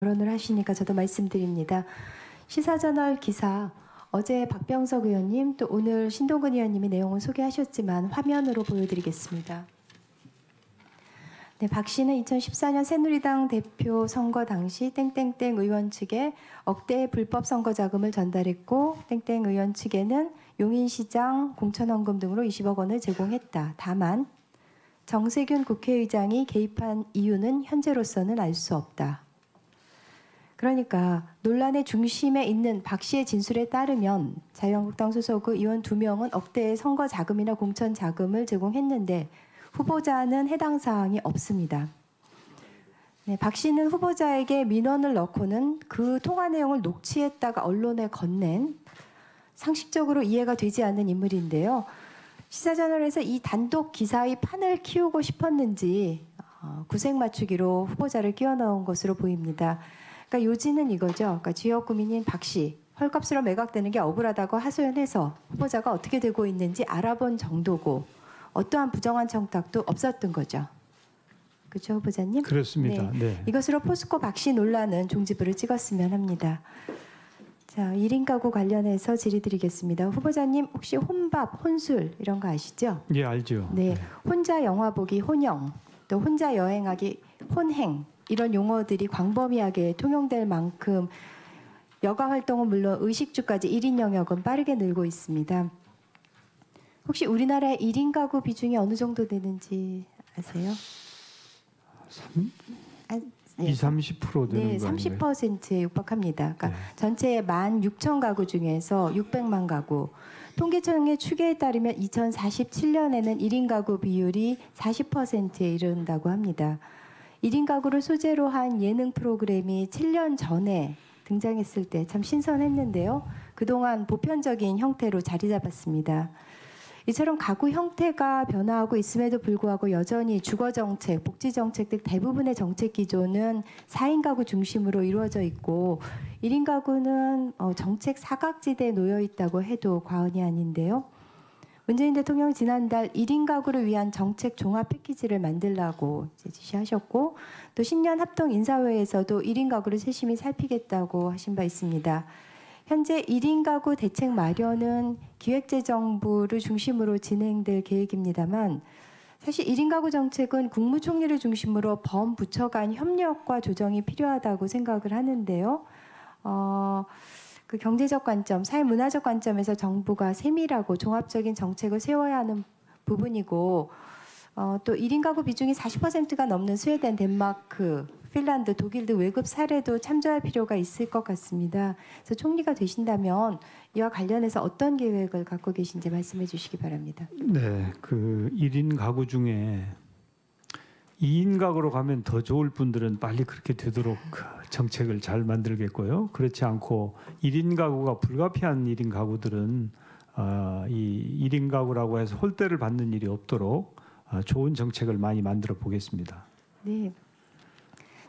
거론을 하시니까 저도 말씀드립니다. 시사저널 기사 어제 박병석 의원님 또 오늘 신동근 의원님이 내용을 소개하셨지만 화면으로 보여드리겠습니다. 네, 박 씨는 2014년 새누리당 대표 선거 당시 땡땡땡 의원 측에 억대의 불법 선거 자금을 전달했고 땡땡 의원 측에는 용인시장 공천원금 등으로 20억 원을 제공했다. 다만 정세균 국회의장이 개입한 이유는 현재로서는 알 수 없다. 그러니까 논란의 중심에 있는 박 씨의 진술에 따르면 자유한국당 소속의 의원 2명은 억대의 선거 자금이나 공천 자금을 제공했는데 후보자는 해당 사항이 없습니다. 네, 박 씨는 후보자에게 민원을 넣고는 그 통화 내용을 녹취했다가 언론에 건넨 상식적으로 이해가 되지 않는 인물인데요. 시사저널에서 이 단독 기사의 판을 키우고 싶었는지 구색 맞추기로 후보자를 끼워 넣은 것으로 보입니다. 그러니까 요지는 이거죠. 그러니까 지역구민인 박 씨, 헐값으로 매각되는 게 억울하다고 하소연해서 후보자가 어떻게 되고 있는지 알아본 정도고 어떠한 부정한 청탁도 없었던 거죠. 그렇죠, 후보자님? 그렇습니다. 네. 이것으로 포스코 박 씨 논란은 종지부를 찍었으면 합니다. 자, 1인 가구 관련해서 질의드리겠습니다. 후보자님 혹시 혼밥, 혼술 이런 거 아시죠? 예, 알죠. 네, 혼자 영화 보기 혼영, 또 혼자 여행하기 혼행 이런 용어들이 광범위하게 통용될 만큼 여가 활동은 물론 의식주까지 1인 영역은 빠르게 늘고 있습니다. 혹시 우리나라의 1인 가구 비중이 어느 정도 되는지 아세요? 20-30% 되는 네, 거 아닌가요? 30%에 육박합니다. 그러니까 네. 전체 16,000 가구 중에서 600만 가구. 통계청의 추계에 따르면 2047년에는 1인 가구 비율이 40%에 이른다고 합니다. 1인 가구를 소재로 한 예능 프로그램이 7년 전에 등장했을 때 참 신선했는데요. 그동안 보편적인 형태로 자리 잡았습니다. 이처럼 가구 형태가 변화하고 있음에도 불구하고 여전히 주거정책, 복지정책 등 대부분의 정책 기조는 4인 가구 중심으로 이루어져 있고 1인 가구는 정책 사각지대에 놓여 있다고 해도 과언이 아닌데요. 문재인 대통령이 지난달 1인 가구를 위한 정책 종합 패키지를 만들라고 지시하셨고 또 신년 합동 인사회에서도 1인 가구를 세심히 살피겠다고 하신 바 있습니다. 현재 1인 가구 대책 마련은 기획재정부를 중심으로 진행될 계획입니다만 사실 1인 가구 정책은 국무총리를 중심으로 범부처 간 협력과 조정이 필요하다고 생각을 하는데요. 그 경제적 관점, 사회문화적 관점에서 정부가 세밀하고 종합적인 정책을 세워야 하는 부분이고 또 1인 가구 비중이 40%가 넘는 스웨덴, 덴마크, 핀란드, 독일 등 외급 사례도 참조할 필요가 있을 것 같습니다. 그래서 총리가 되신다면 이와 관련해서 어떤 계획을 갖고 계신지 말씀해 주시기 바랍니다. 네, 그 1인 가구 중에 2인 가구로 가면 더 좋을 분들은 빨리 그렇게 되도록 정책을 잘 만들겠고요. 그렇지 않고 1인 가구가 불가피한 1인 가구들은 이 1인 가구라고 해서 홀대를 받는 일이 없도록 좋은 정책을 많이 만들어 보겠습니다. 네.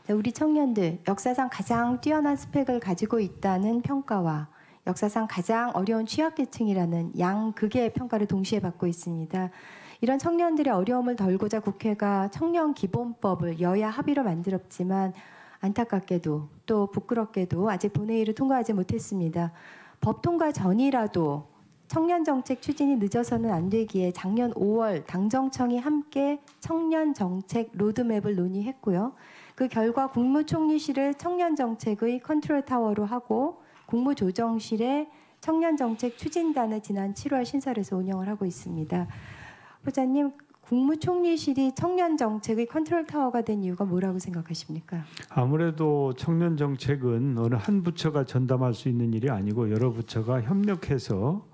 우리 청년들 역사상 가장 뛰어난 스펙을 가지고 있다는 평가와 역사상 가장 어려운 취약계층이라는 양극의 평가를 동시에 받고 있습니다. 이런 청년들의 어려움을 덜고자 국회가 청년기본법을 여야 합의로 만들었지만 안타깝게도 또 부끄럽게도 아직 본회의를 통과하지 못했습니다. 법 통과 전이라도 청년정책 추진이 늦어서는 안 되기에 작년 5월 당정청이 함께 청년정책 로드맵을 논의했고요. 그 결과 국무총리실을 청년정책의 컨트롤타워로 하고 국무조정실에 청년정책 추진단을 지난 7월 신설해서 운영을 하고 있습니다. 후보자님, 국무총리실이 청년정책의 컨트롤타워가 된 이유가 뭐라고 생각하십니까? 아무래도 청년정책은 어느 한 부처가 전담할 수 있는 일이 아니고 여러 부처가 협력해서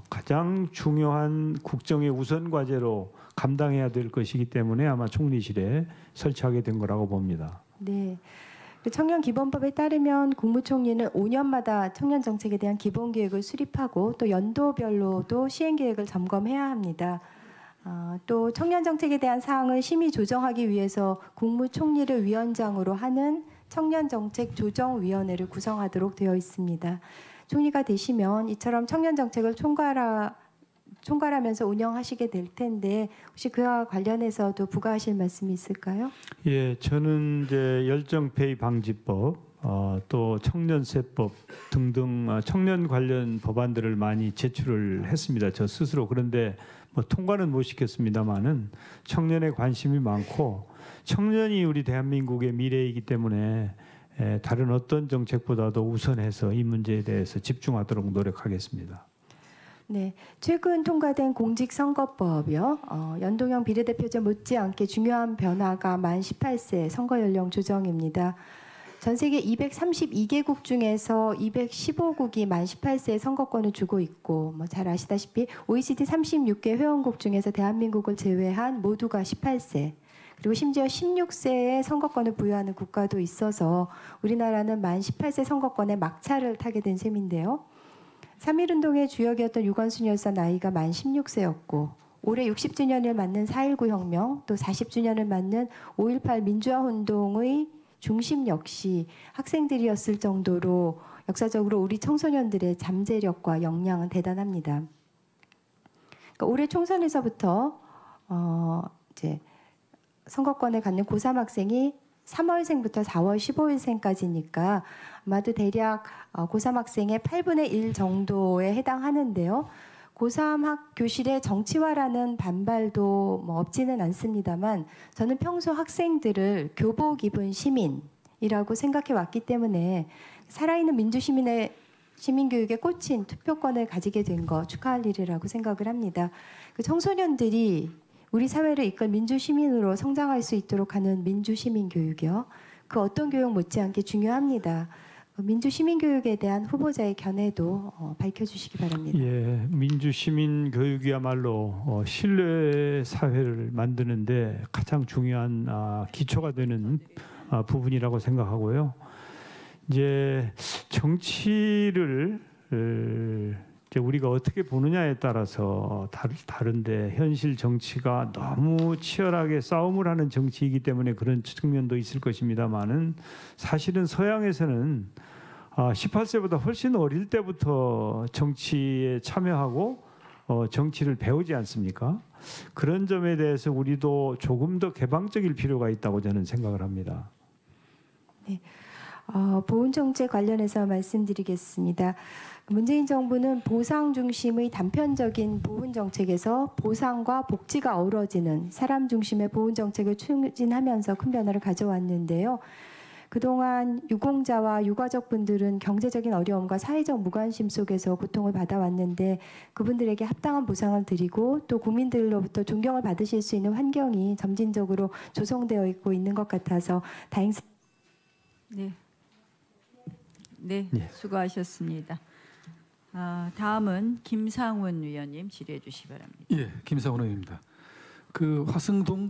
가장 중요한 국정의 우선 과제로 감당해야 될 것이기 때문에 아마 총리실에 설치하게 된 거라고 봅니다. 네. 청년기본법에 따르면 국무총리는 5년마다 청년정책에 대한 기본계획을 수립하고 또 연도별로도 시행계획을 점검해야 합니다. 또 청년정책에 대한 사항을 심의 조정하기 위해서 국무총리를 위원장으로 하는 청년정책조정위원회를 구성하도록 되어 있습니다. 총리가 되시면 이처럼 청년정책을 총괄하면서 운영하시게 될 텐데 혹시 그와 관련해서도 부과하실 말씀이 있을까요? 예, 저는 이제 열정페이 방지법, 또 청년세법 등등 청년 관련 법안들을 많이 제출을 했습니다. 저 스스로. 그런데 뭐 통과는 못 시켰습니다만은 청년의 관심이 많고 청년이 우리 대한민국의 미래이기 때문에 다른 어떤 정책보다도 우선해서 이 문제에 대해서 집중하도록 노력하겠습니다. 네, 최근 통과된 공직선거법이요. 연동형 비례대표제 못지않게 중요한 변화가 만 18세 선거 연령 조정입니다. 전 세계 232개국 중에서 215국이 만 18세의 선거권을 주고 있고 뭐 잘 아시다시피 OECD 36개 회원국 중에서 대한민국을 제외한 모두가 18세 그리고 심지어 16세의 선거권을 부여하는 국가도 있어서 우리나라는 만 18세 선거권에 막차를 타게 된 셈인데요. 3.1운동의 주역이었던 유관순 열사 나이가 만 16세였고 올해 60주년을 맞는 4.19 혁명 또 40주년을 맞는 5.18 민주화운동의 중심 역시 학생들이었을 정도로 역사적으로 우리 청소년들의 잠재력과 역량은 대단합니다. 그러니까 올해 총선에서부터 이제 선거권을 갖는 고3 학생이 3월생부터 4월 15일생까지니까 아마도 대략 고3 학생의 8분의 1 정도에 해당하는데요. 고3 학 교실의 정치화라는 반발도 뭐 없지는 않습니다만 저는 평소 학생들을 교복 입은 시민이라고 생각해 왔기 때문에 살아있는 시민교육에 꽂힌 투표권을 가지게 된 거 축하할 일이라고 생각을 합니다. 그 청소년들이 우리 사회를 이끌 민주시민으로 성장할 수 있도록 하는 민주시민교육이요. 그 어떤 교육 못지않게 중요합니다. 민주시민교육에 대한 후보자의 견해도 밝혀주시기 바랍니다. 예, 민주시민교육이야말로 신뢰 사회를 만드는데 가장 중요한 기초가 되는 부분이라고 생각하고요. 이제 정치를 이제 우리가 어떻게 보느냐에 따라서 다른데 현실 정치가 너무 치열하게 싸움을 하는 정치이기 때문에 그런 측면도 있을 것입니다만은 사실은 서양에서는 18세보다 훨씬 어릴 때부터 정치에 참여하고 정치를 배우지 않습니까? 그런 점에 대해서 우리도 조금 더 개방적일 필요가 있다고 저는 생각을 합니다. 네. 보훈 정책 관련해서 말씀드리겠습니다. 문재인 정부는 보상 중심의 단편적인 보훈 정책에서 보상과 복지가 어우러지는 사람 중심의 보훈 정책을 추진하면서 큰 변화를 가져왔는데요. 그동안 유공자와 유가족분들은 경제적인 어려움과 사회적 무관심 속에서 고통을 받아왔는데 그분들에게 합당한 보상을 드리고 또 국민들로부터 존경을 받으실 수 있는 환경이 점진적으로 조성되어 있고 있는 것 같아서 다행스럽습니다. 네, 수고하셨습니다. 다음은 김상훈 의원님 질의해 주시기 바랍니다. 예, 김상훈 의원입니다. 그 화성동